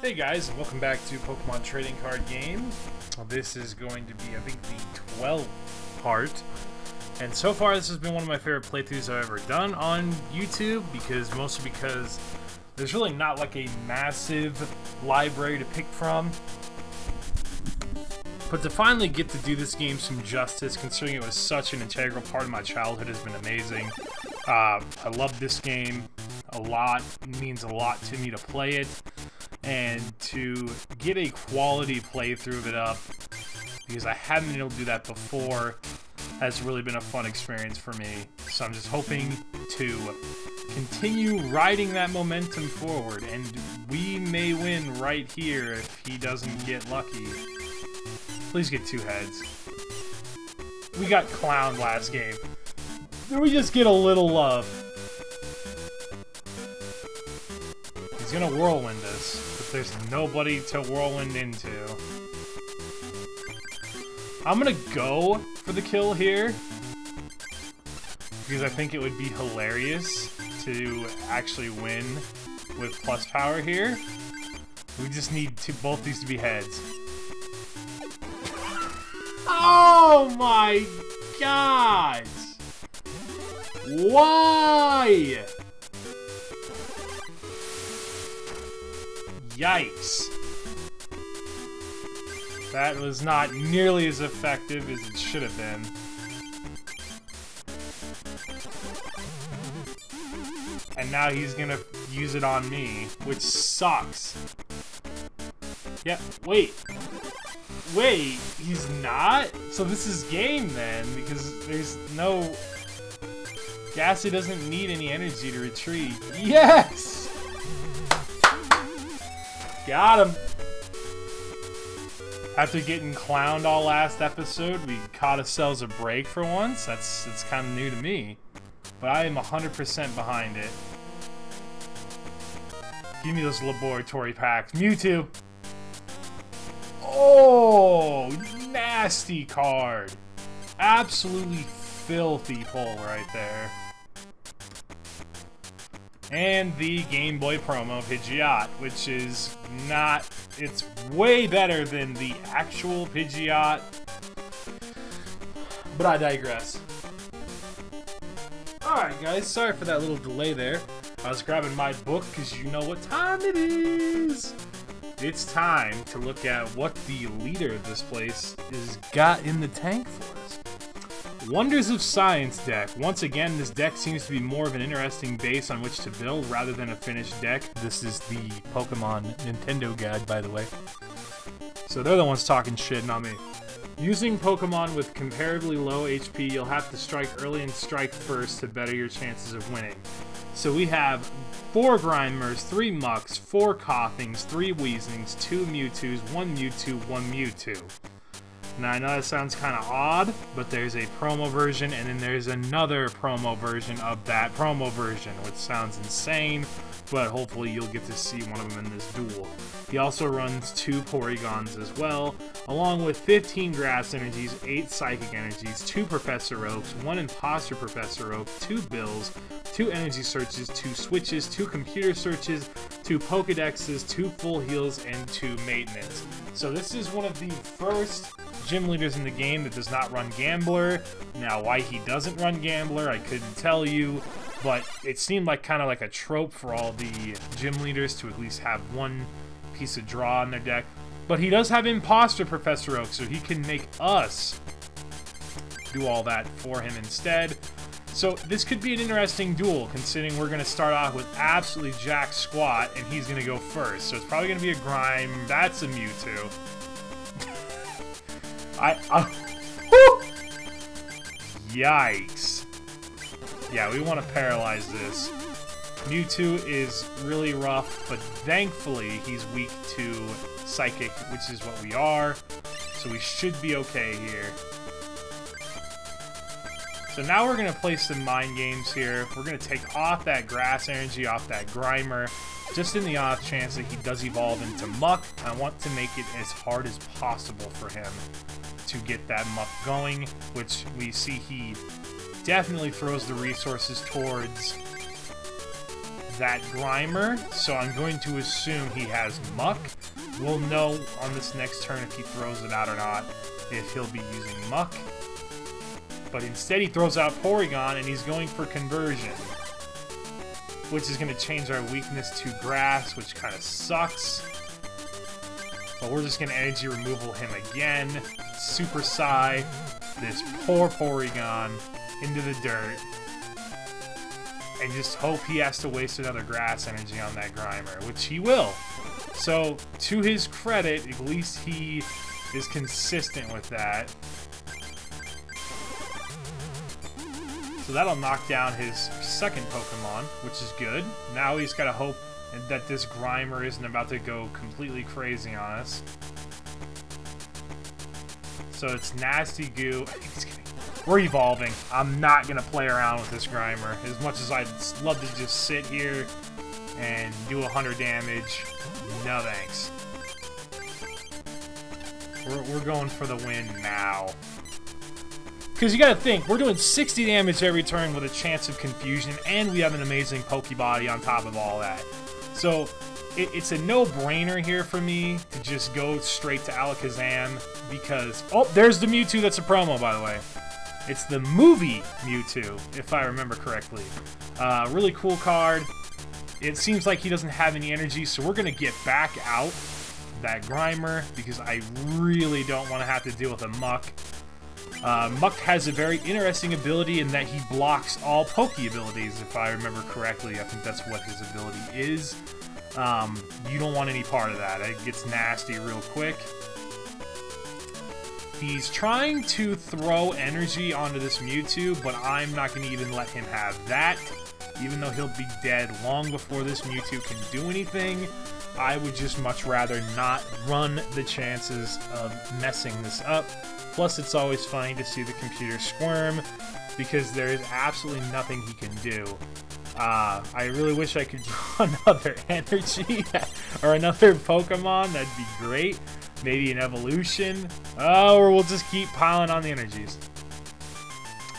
Hey guys, and welcome back to Pokemon Trading Card Game. This is going to be, I think, the 12th part. And so far, this has been one of my favorite playthroughs I've ever done on YouTube, mostly because there's really not like a massive library to pick from. But to finally get to do this game some justice, considering it was such an integral part of my childhood, has been amazing. I love this game a lot. It means a lot to me to play it. And to get a quality playthrough of it up, because I haven't been able to do that before, has really been a fun experience for me. So I'm just hoping to continue riding that momentum forward, and we may win right here if he doesn't get lucky. Please get 2 heads. We got clowned last game. Did we just get a little love? He's gonna whirlwind us, but there's nobody to whirlwind into. I'm gonna go for the kill here, because I think it would be hilarious to actually win with plus power here. We just need both these to be heads. Oh my god! Why? Yikes. That was not nearly as effective as it should have been. And now he's gonna use it on me, which sucks. Yeah, wait. Wait, he's not? So this is game then, because there's no... Gassy doesn't need any energy to retreat. Yes! Got him! After getting clowned all last episode, we caught ourselves a break for once. That's kind of new to me. But I am 100% behind it. Give me those laboratory packs. Mewtwo! Oh! Nasty card! Absolutely filthy pull right there. And the Game Boy promo Pidgeot, which is not... It's way better than the actual Pidgeot. But I digress. Alright guys, sorry for that little delay there. I was grabbing my book because you know what time it is. It's time to look at what the leader of this place has got in the tank for us. Wonders of Science deck. Once again, this deck seems to be more of an interesting base on which to build rather than a finished deck. This is the Pokemon Nintendo guide, by the way. So they're the ones talking shit, not me. Using Pokemon with comparatively low HP, you'll have to strike early and strike first to better your chances of winning. So we have 4 Grimers, 3 Mucks, 4 Coughings, 3 Weezlings, 2 Mewtwoos, 1 Mewtwo, 1 Mewtwo. Now, I know that sounds kind of odd, but there's a promo version, and then there's another promo version of that promo version, which sounds insane, but hopefully you'll get to see one of them in this duel. He also runs 2 Porygons as well, along with 15 Grass Energies, 8 Psychic Energies, 2 Professor Oaks, 1 Imposter Professor Oak, 2 Bills, 2 Energy Searches, 2 Switches, 2 Computer Searches, 2 Pokedexes, 2 Full Heals, and 2 Maintenance. So this is one of the first gym leaders in the game that does not run Gambler. Now, why he doesn't run Gambler, I couldn't tell you, but it seemed like kind of like a trope for all the gym leaders to at least have one piece of draw in their deck. But he does have Imposter Professor Oak, so he can make us do all that for him instead. So this could be an interesting duel, considering we're going to start off with absolutely jack squat, and he's going to go first. So it's probably going to be a Grime. That's a Mewtwo. Yikes. Yeah, we want to paralyze this. Mewtwo is really rough, but thankfully he's weak to Psychic, which is what we are. So we should be okay here. So now we're going to play some mind games here. We're going to take off that Grass Energy off that Grimer, just in the off chance that he does evolve into Muck. I want to make it as hard as possible for him to get that Muck going, which we see he definitely throws the resources towards that Grimer, so I'm going to assume he has Muck. We'll know on this next turn if he throws it out or not, if he'll be using Muck. But instead he throws out Porygon, and he's going for Conversion, which is going to change our weakness to Grass, which kind of sucks. But we're just going to Energy Removal him again. Super Psy this poor Porygon into the dirt. And just hope he has to waste another Grass Energy on that Grimer, which he will. So, to his credit, at least he is consistent with that. So that'll knock down his second Pokemon, which is good. Now he's got to hope that this Grimer isn't about to go completely crazy on us. So it's Nasty Goo. We're evolving. I'm not going to play around with this Grimer. As much as I'd love to just sit here and do 100 damage, no thanks. We're going for the win now. Because you gotta think, we're doing 60 damage every turn with a chance of confusion, and we have an amazing Pokebody on top of all that. So, it's a no-brainer here for me to just go straight to Alakazam, because... Oh, there's the Mewtwo that's a promo, by the way. It's the movie Mewtwo, if I remember correctly. Really cool card. It seems like he doesn't have any energy, so we're gonna get back out that Grimer, because I really don't want to have to deal with a Muck. Muck has a very interesting ability in that he blocks all Poke abilities, if I remember correctly. I think that's what his ability is. You don't want any part of that. It gets nasty real quick. He's trying to throw energy onto this Mewtwo, but I'm not going to even let him have that. Even though he'll be dead long before this Mewtwo can do anything, I would just much rather not run the chances of messing this up. Plus, it's always funny to see the computer squirm, because there is absolutely nothing he can do. I really wish I could draw another energy, or another Pokemon. That'd be great. Maybe an evolution. Or we'll just keep piling on the energies.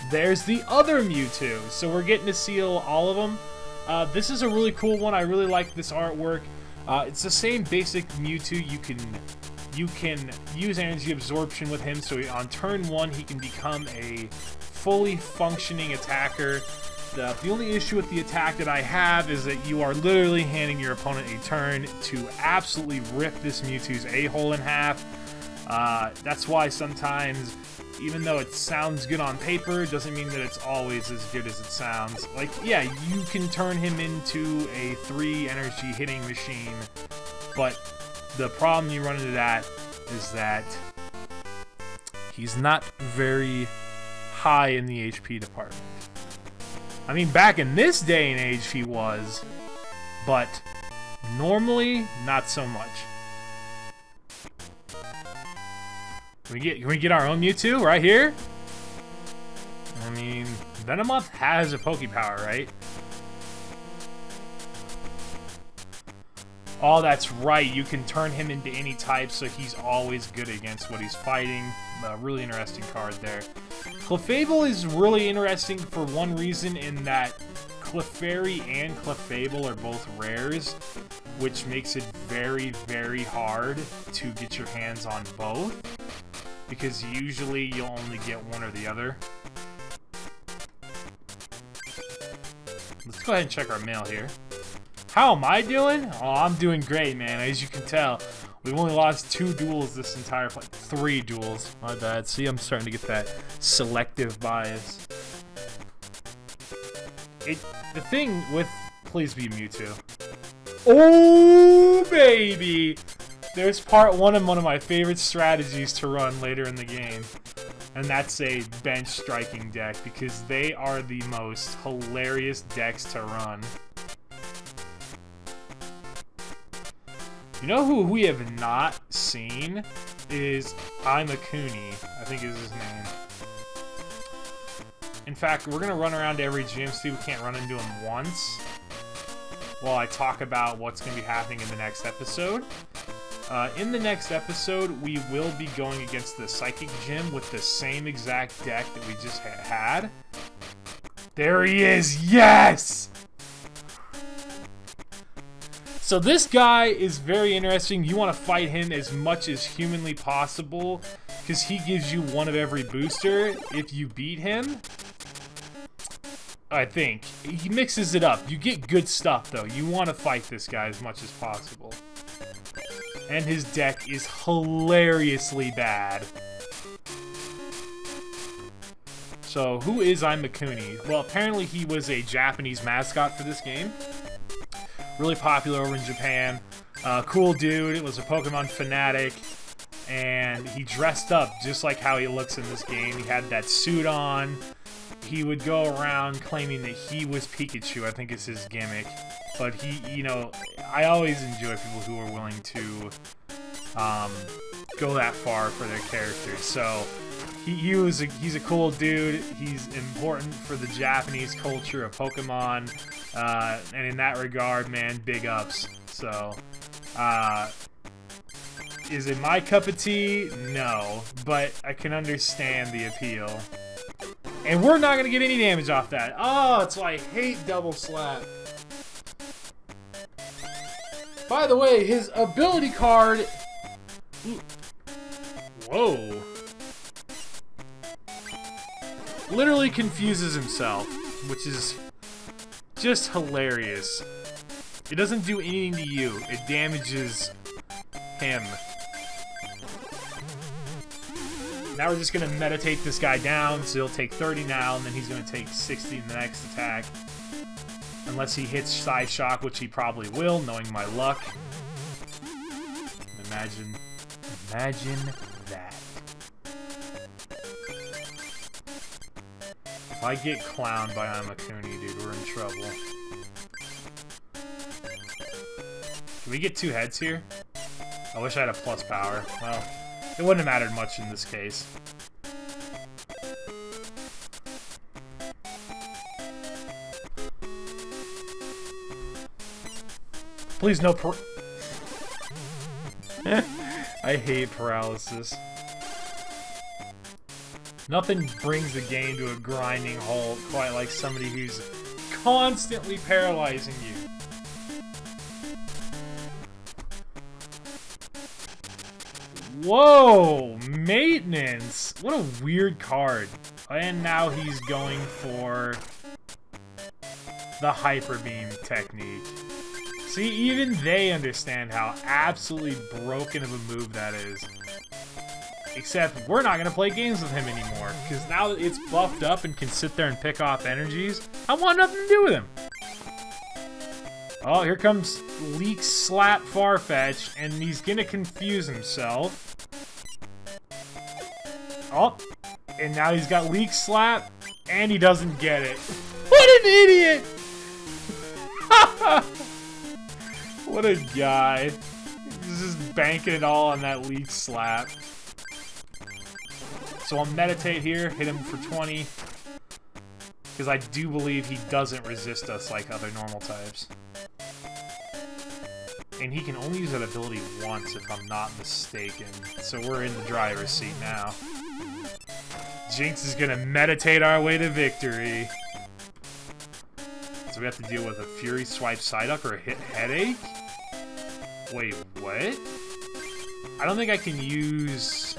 There's the other Mewtwo. So we're getting to see all of them. This is a really cool one. I really like this artwork. It's the same basic Mewtwo. You can use energy absorption with him, so on turn 1 he can become a fully functioning attacker. The only issue with the attack that I have is that you are literally handing your opponent a turn to absolutely rip this Mewtwo's a-hole in half. That's why sometimes, even though it sounds good on paper, doesn't mean that it's always as good as it sounds. Like, yeah, you can turn him into a 3 energy hitting machine, but the problem you run into that is that he's not very high in the HP department. I mean, back in this day and age he was, but normally not so much. Can we get our own Mewtwo right here? I mean, Venomoth has a Pokepower, right? Oh, that's right. You can turn him into any type, so he's always good against what he's fighting. Really interesting card there. Clefable is really interesting for one reason, in that Clefairy and Clefable are both rares, which makes it very, very hard to get your hands on both, because usually you'll only get one or the other. Let's go ahead and check our mail here. How am I doing? Oh, I'm doing great, man. As you can tell, we've only lost 2 duels this entire fight. 3 duels. My bad. See, I'm starting to get that selective bias. The thing with... Please be Mewtwo. Oh, baby! There's part 1 of one of my favorite strategies to run later in the game. And that's a bench striking deck, because they are the most hilarious decks to run. You know who we have not seen is Imakuni, I think is his name. In fact, we're going to run around to every gym, see if we can't run into him once, while I talk about what's going to be happening in the next episode. In the next episode, we will be going against the Psychic Gym with the same exact deck that we just had. There he is! Yes! So this guy is very interesting. You want to fight him as much as humanly possible because he gives you one of every booster if you beat him. I think. He mixes it up. You get good stuff, though. You want to fight this guy as much as possible. And his deck is hilariously bad. So, who is Imakuni? Well, apparently he was a Japanese mascot for this game. Really popular over in Japan. Cool dude. It was a Pokemon fanatic. And he dressed up just like how he looks in this game. He had that suit on. He would go around claiming that he was Pikachu, I think is his gimmick. But he, you know, I always enjoy people who are willing to go that far for their characters. So he's a cool dude. He's important for the Japanese culture of Pokemon. And in that regard, man, big ups. So, is it my cup of tea? No. But I can understand the appeal. And we're not going to get any damage off that. Oh, it's why I hate double slap. By the way, his ability card... Whoa. Literally confuses himself, which is just hilarious. It doesn't do anything to you. It damages him. Now we're just going to meditate this guy down, so he'll take 30 now, and then he's going to take 60 in the next attack. Unless he hits Side Shock, which he probably will, knowing my luck. Imagine that. If I get clowned by Imakuni, dude, we're in trouble. Can we get 2 heads here? I wish I had a plus power. Well... it wouldn't have mattered much in this case. Please no I hate paralysis. Nothing brings the game to a grinding halt quite like somebody who's constantly paralyzing you. Whoa! Maintenance! What a weird card. And now he's going for the Hyper Beam technique. See, even they understand how absolutely broken of a move that is. Except, we're not going to play games with him anymore. Because now that it's buffed up and can sit there and pick off energies, I want nothing to do with him. Oh, here comes Leek Slap Farfetch, and he's going to confuse himself. Oh, and now he's got Leek Slap, and he doesn't get it. What an idiot! What a guy. He's just banking it all on that Leek Slap. So I'll meditate here, hit him for 20. Because I do believe he doesn't resist us like other normal types. And he can only use that ability once, if I'm not mistaken. So we're in the driver's seat now. Jinx is gonna meditate our way to victory. So we have to deal with a Fury Swipe Psyduck or a hit Headache? Wait, what? I don't think I can use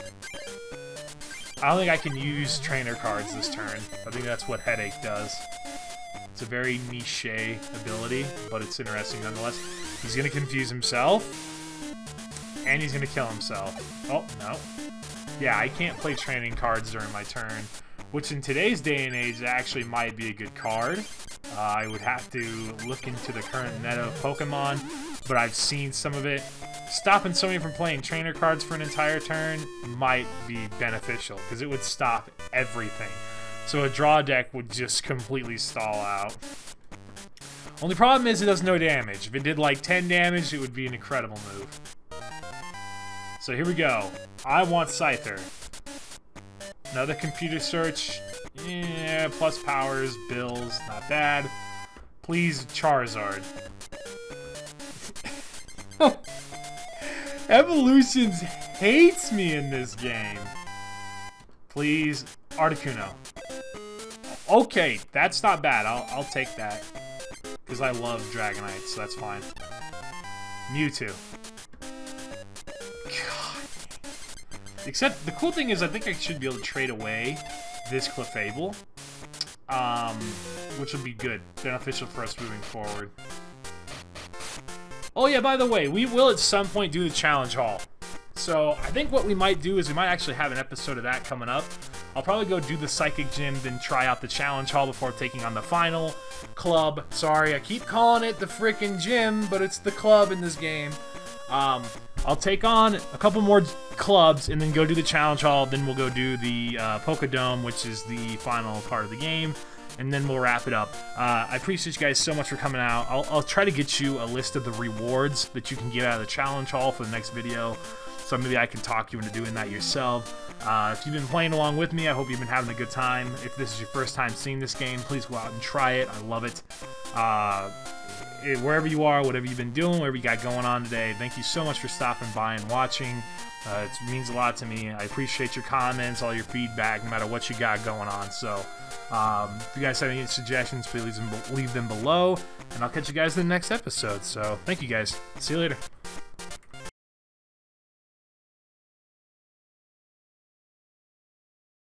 trainer cards this turn. I think that's what Headache does. It's a very niche ability, but it's interesting nonetheless. He's gonna confuse himself, and he's gonna kill himself. Oh, no. Yeah, I can't play training cards during my turn, which in today's day and age actually might be a good card. I would have to look into the current meta of Pokemon, but I've seen some of it. Stopping somebody from playing trainer cards for an entire turn might be beneficial, because it would stop everything. So a draw deck would just completely stall out. Only problem is it does no damage. If it did like 10 damage, it would be an incredible move. So here we go. I want Scyther. Another computer search. Yeah, plus powers, bills, not bad. Please, Charizard. Evolutions hates me in this game. Please, Articuno. Okay, that's not bad. I'll take that. Because I love Dragonite, so that's fine. Mewtwo. God. Except, the cool thing is I think I should be able to trade away this Clefable. Which will be good. Beneficial for us moving forward. Oh yeah, by the way, we will at some point do the Challenge Hall. So, I think what we might do is we might actually have an episode of that coming up. I'll probably go do the Psychic Gym, then try out the Challenge Hall before taking on the final club. Sorry, I keep calling it the frickin' gym, but it's the club in this game. I'll take on a couple more clubs and then go do the Challenge Hall. Then we'll go do the Poké Dome, which is the final part of the game. And then we'll wrap it up. I appreciate you guys so much for coming out. I'll try to get you a list of the rewards that you can get out of the Challenge Hall for the next video. So maybe I can talk you into doing that yourself. If you've been playing along with me, I hope you've been having a good time. If this is your first time seeing this game, please go out and try it. I love it. Wherever you are, whatever you've been doing, whatever you got going on today, thank you so much for stopping by and watching. It means a lot to me. I appreciate your comments, all your feedback, no matter what you got going on. So, if you guys have any suggestions, please leave them below, and I'll catch you guys in the next episode. So, thank you guys. See you later.